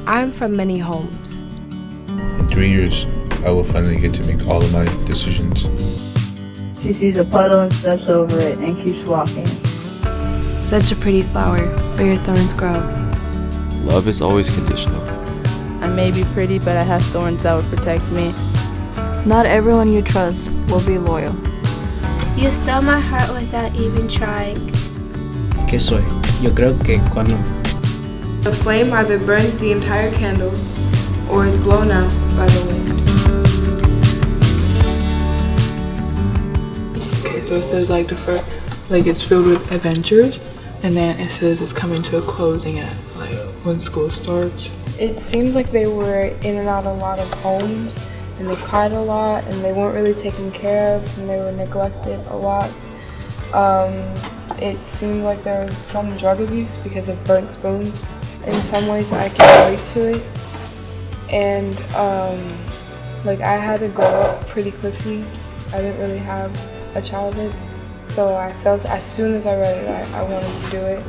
I'm from many homes. In 3 years, I will finally get to make all of my decisions. She sees a puddle and steps over it and keeps walking. Such a pretty flower where your thorns grow. Love is always conditional. I may be pretty, but I have thorns that would protect me. Not everyone you trust will be loyal. You stole my heart without even trying. ¿Qué soy? Yo creo que cuando the flame either burns the entire candle or is blown out by the wind. Okay, so it says like it's filled with adventures, and then it says it's coming to a closing at like when school starts. It seems like they were in and out of a lot of homes, and they cried a lot, and they weren't really taken care of, and they were neglected a lot. It seemed like there was some drug abuse because of burnt spoons. In some ways I can relate to it. And like I had to grow up pretty quickly. I didn't really have a childhood. So I felt as soon as I read it, I wanted to do it.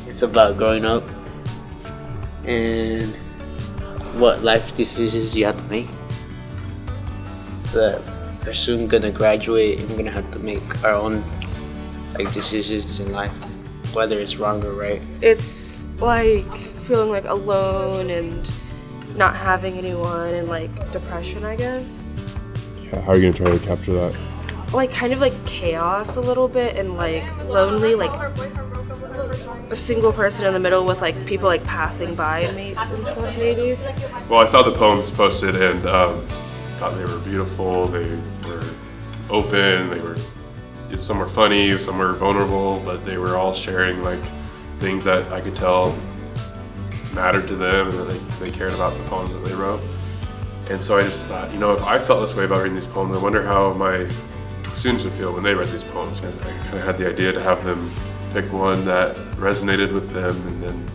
It's about growing up and what life decisions you have to make. So we're soon gonna graduate and we're gonna have to make our own decisions in life, whether it's wrong or right. It's like feeling like alone and not having anyone and like depression, I guess. Yeah, how are you gonna try to capture that? Like kind of like chaos a little bit and like lonely, like a single person in the middle with like people like passing by me and stuff maybe. Well, I saw the poems posted and thought they were beautiful. They were open. Some were funny, some were vulnerable, but they were all sharing like things that I could tell mattered to them and that they cared about the poems that they wrote. And so I just thought, if I felt this way about reading these poems, I wonder how my students would feel when they read these poems. And I kind of had the idea to have them pick one that resonated with them, and then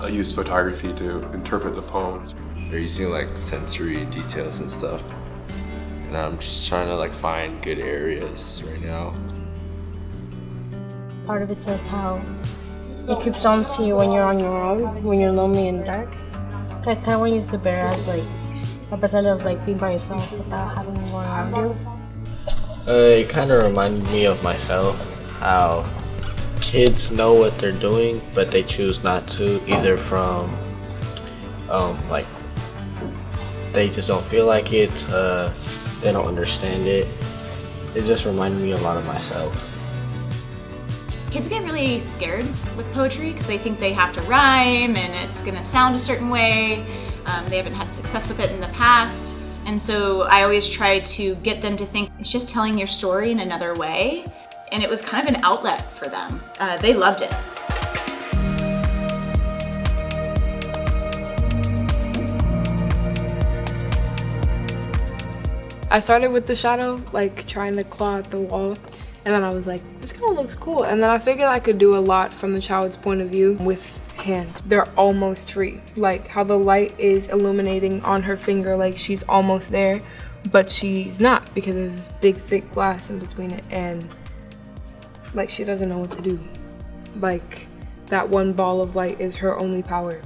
I used photography to interpret the poems. They're using like sensory details and stuff. And I'm just trying to like find good areas right now. Part of it says how it keeps on to you when you're on your own, when you're lonely and dark. I kind of want to use the bear as like a percent of like being by yourself without having anyone around you. It kind of reminded me of myself, how kids know what they're doing, but they choose not to, either from like they just don't feel like it, they don't understand it. It just reminded me a lot of myself. Kids get really scared with poetry because they think they have to rhyme and it's gonna sound a certain way. They haven't had success with it in the past. And so I always try to get them to think it's just telling your story in another way. And it was kind of an outlet for them. They loved it. I started with the shadow, like trying to claw at the wall, and then I was like, this kind of looks cool. And then I figured I could do a lot from the child's point of view with hands. They're almost free, like how the light is illuminating on her finger, like she's almost there, but she's not because there's this big thick glass in between it, and like she doesn't know what to do. Like that one ball of light is her only power.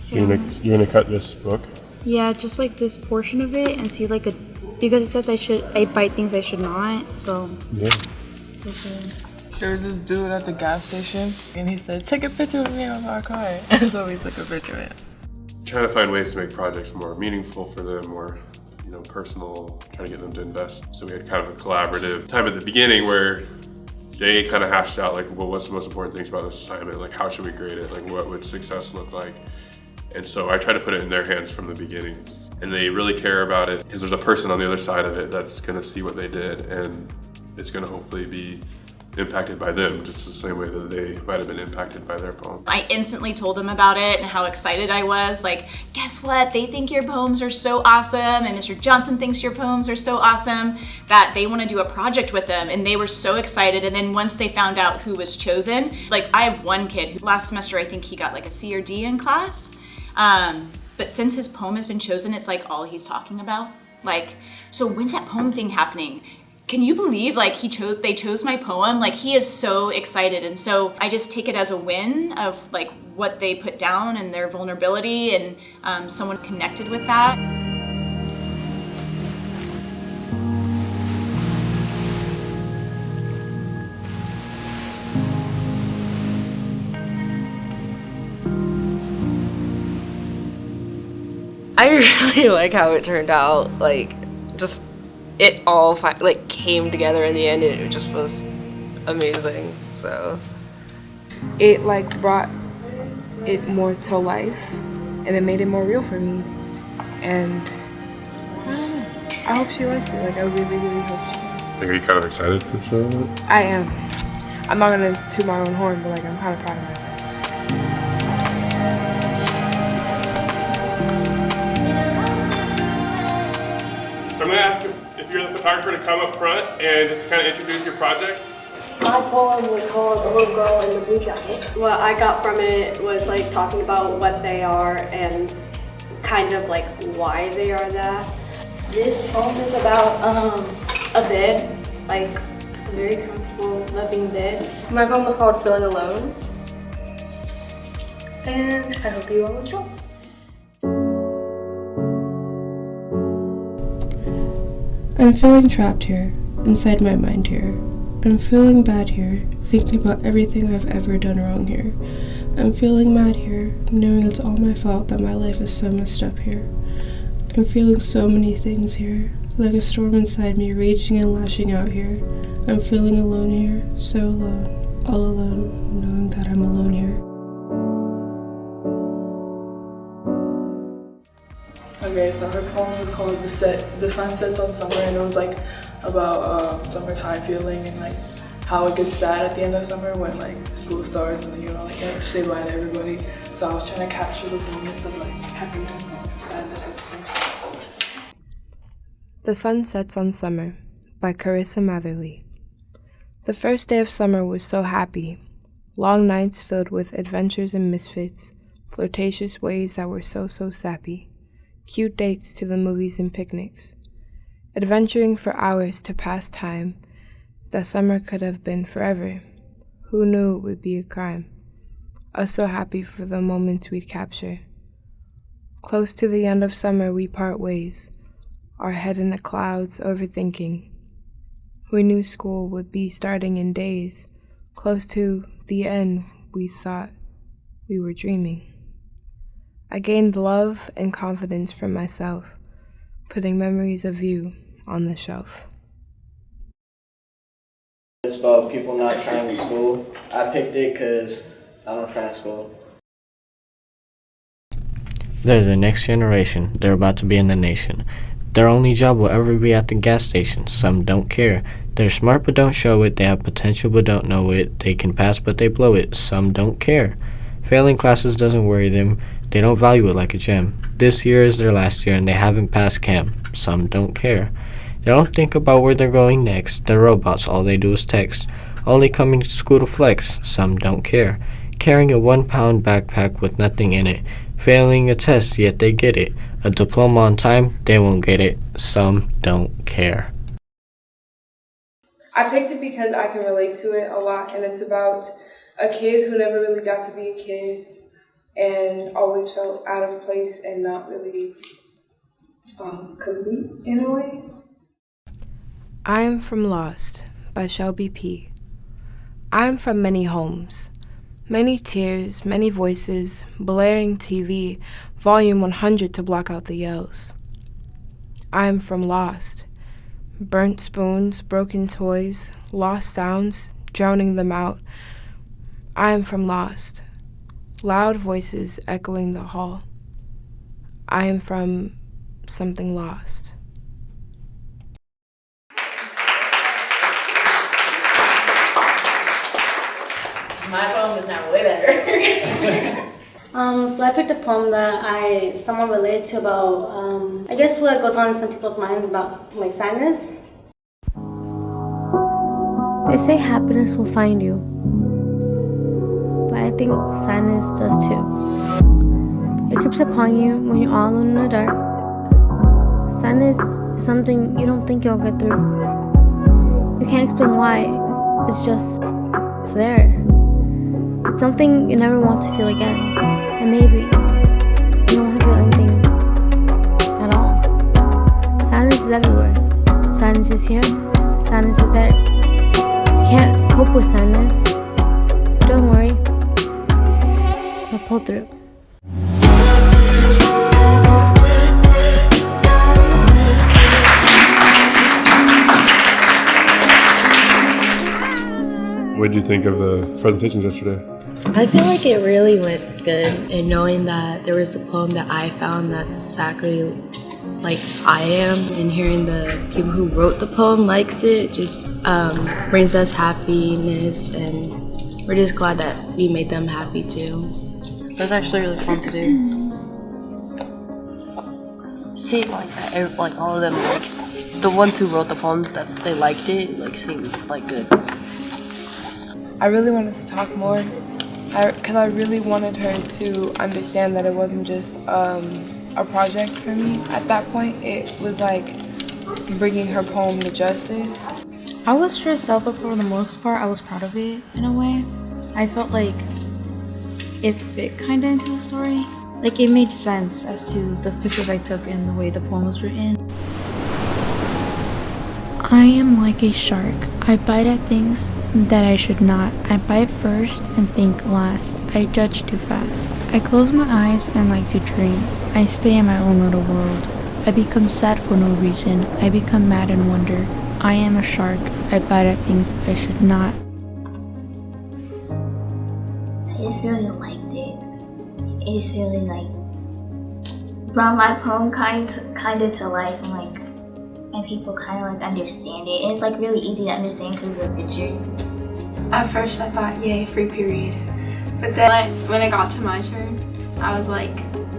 You're gonna cut this book? Yeah, just like this portion of it and see like because it says I bite things I should not, so. Yeah. There was this dude at the gas station and he said, take a picture of me on my car. And so we took a picture of it. Trying to find ways to make projects more meaningful for them, more personal, trying to get them to invest. So we had kind of a collaborative time at the beginning where they kind of hashed out like, well, what's the most important things about this assignment? Like, how should we grade it? Like, what would success look like? And so I try to put it in their hands from the beginning. And they really care about it because there's a person on the other side of it that's gonna see what they did, and it's gonna hopefully be impacted by them, just the same way that they might have been impacted by their poem. I instantly told them about it and how excited I was. Like, guess what? They think your poems are so awesome, and Mr. Johnson thinks your poems are so awesome that they want to do a project with them, and they were so excited. And then once they found out who was chosen, like I have one kid who last semester I think he got like a C or D in class. But since his poem has been chosen, it's like all he's talking about. Like, so when's that poem thing happening? Can you believe like they chose my poem? Like he is so excited. And so I just take it as a win of like what they put down and their vulnerability, and someone connected with that. I really like how it turned out. Like, just it all like came together in the end, and it just was amazing. So it like brought it more to life, and it made it more real for me. And I hope she likes it. Like I really, really hope she. Are you kind of excited to show it? I am. I'm not gonna toot my own horn, but like I'm kind of proud of myself. So I'm going to ask if you're the photographer to come up front and just kind of introduce your project. My poem was called The Little Girl in the Blue Jacket. What I got from it was like talking about what they are and kind of like why they are that. This poem is about a bed, like a very comfortable, loving bed. My poem was called Feeling Alone. And I hope you all enjoy. I'm feeling trapped here, inside my mind here. I'm feeling bad here, thinking about everything I've ever done wrong here. I'm feeling mad here, knowing it's all my fault that my life is so messed up here. I'm feeling so many things here, like a storm inside me raging and lashing out here. I'm feeling alone here, so alone, all alone, knowing that I'm alone here. Okay, so her poem was called The Sun Sets on Summer, and it was like about summertime feeling and like how it gets sad at the end of summer when like school starts and you know like you have to say bye to everybody. So I was trying to capture the moments of like happiness and sadness at the same time. So. The Sun Sets on Summer by Carissa Matherly. The first day of summer was so happy. Long nights filled with adventures and misfits, flirtatious ways that were so sappy. Cute dates to the movies and picnics. Adventuring for hours to pass time. That summer could have been forever. Who knew it would be a crime? Us so happy for the moments we'd capture. Close to the end of summer we part ways, our head in the clouds overthinking. We knew school would be starting in days. Close to the end we thought we were dreaming. I gained love and confidence from myself, putting memories of you on the shelf. It's about people not trying to school. I picked it because I don't try in school. They're the next generation. They're about to be in the nation. Their only job will ever be at the gas station. Some don't care. They're smart but don't show it. They have potential but don't know it. They can pass but they blow it. Some don't care. Failing classes doesn't worry them. They don't value it like a gem. This year is their last year and they haven't passed chem. Some don't care. They don't think about where they're going next. They're robots, all they do is text. Only coming to school to flex. Some don't care. Carrying a 1-pound backpack with nothing in it. Failing a test, yet they get it. A diploma on time, they won't get it. Some don't care. I picked it because I can relate to it a lot, and it's about a kid who never really got to be a kid and always felt out of place and not really complete in a way. I Am From Lost by Shelby P. I am from many homes, many tears, many voices, blaring TV, volume 100 to block out the yells. I am from lost, burnt spoons, broken toys, lost sounds, drowning them out. I am from lost, loud voices echoing the hall. I am from something lost. My poem is now way better. So I picked a poem that I somewhat relate to about, I guess what goes on in some people's minds about like sadness. They say happiness will find you, but I think sadness does too. It creeps upon you when you're all alone in the dark. Sadness is something you don't think you'll get through. You can't explain why, it's just there. It's something you never want to feel again, and maybe you don't want to feel anything at all. Sadness is everywhere. Sadness is here, sadness is there. You can't cope with sadness, but don't worry, you'll pull through. What did you think of the presentations yesterday? I feel like it really went good, and knowing that there was a poem that I found that's exactly like I am, and hearing the people who wrote the poem likes it just brings us happiness, and we're just glad that we made them happy too. It was actually really fun to do. See, like all of them, like the ones who wrote the poems that they liked it, like seemed like good. I really wanted to talk more, because I really wanted her to understand that it wasn't just a project for me. At that point, it was like bringing her poem to justice. I was stressed out, but for the most part, I was proud of it in a way. I felt like it fit kind of into the story. Like it made sense as to the pictures I took and the way the poem was written. I am like a shark. I bite at things that I should not. I bite first and think last. I judge too fast. I close my eyes and like to dream. I stay in my own little world. I become sad for no reason. I become mad and wonder. I am a shark. I bite at things I should not. I just really liked it. It just really brought my poem kind of to life, and people kind of understand it. It's really easy to understand because of the pictures. At first I thought, yay, free period. But then when it got to my turn, I was like,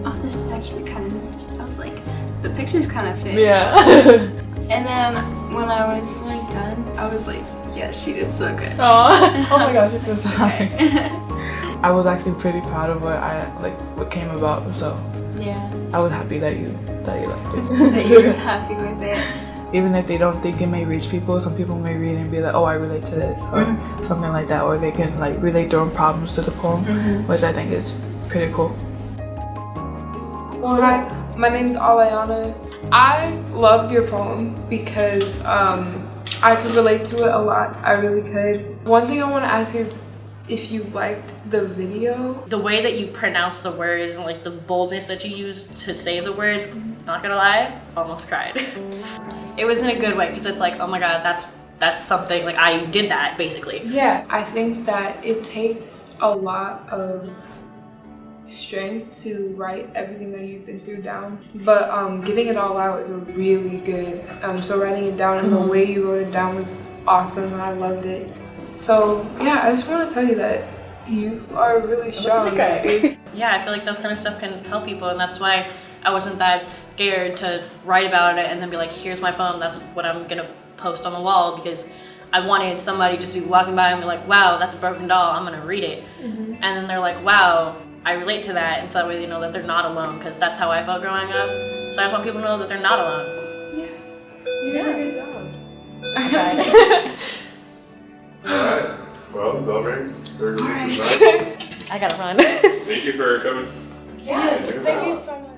oh, this is actually kind of nice. I was like, the pictures kind of fit. Yeah. And then when I was done, I was like, yes, she did so good. Aww. Oh my gosh, it feels sorry. I was actually pretty proud of what came about, so yeah. I was happy that you liked it. That you were happy with it. Even if they don't think it may reach people, some people may read and be like, oh, I relate to this, or something like that, or they can relate their own problems to the poem, which I think is pretty cool. Well, hi, my name's Alayana. I loved your poem because I could relate to it a lot. I really could. One thing I want to ask you is if you liked the video. The way that you pronounce the words and the boldness that you use to say the words, not gonna lie, almost cried. It was in a good way because it's oh my god, that's something, I did that basically. Yeah, I think that it takes a lot of strength to write everything that you've been through down, but getting it all out is really good. So writing it down and the way you wrote it down was awesome, and I loved it. So yeah, I just want to tell you that you are really strong. Yeah, I feel like those kind of stuff can help people, and that's why I wasn't that scared to write about it and then be like, here's my poem, that's what I'm gonna post on the wall, because I wanted somebody just to be walking by and be like, wow, that's a broken doll, I'm gonna read it. And then they're like, wow, I relate to that, and so that way they know that they're not alone, because that's how I felt growing up. So I just want people to know that they're not alone. Yeah, you did a good job. I tried. Alright, well, bell rings. I gotta run. Thank you for coming. Yes, thank you so much.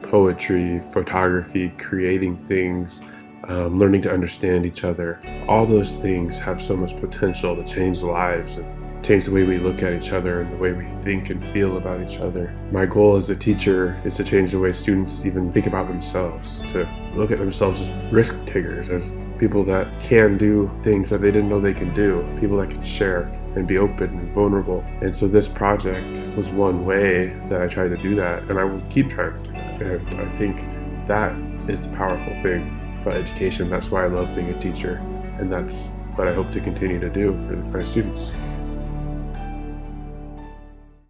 Poetry, photography, creating things, learning to understand each other. All those things have so much potential to change lives and change the way we look at each other and the way we think and feel about each other. My goal as a teacher is to change the way students even think about themselves, to look at themselves as risk takers, as people that can do things that they didn't know they can do, people that can share and be open and vulnerable. And so this project was one way that I tried to do that, and I will keep trying to do that. And I think that is the powerful thing about education. That's why I love being a teacher, and that's what I hope to continue to do for my students.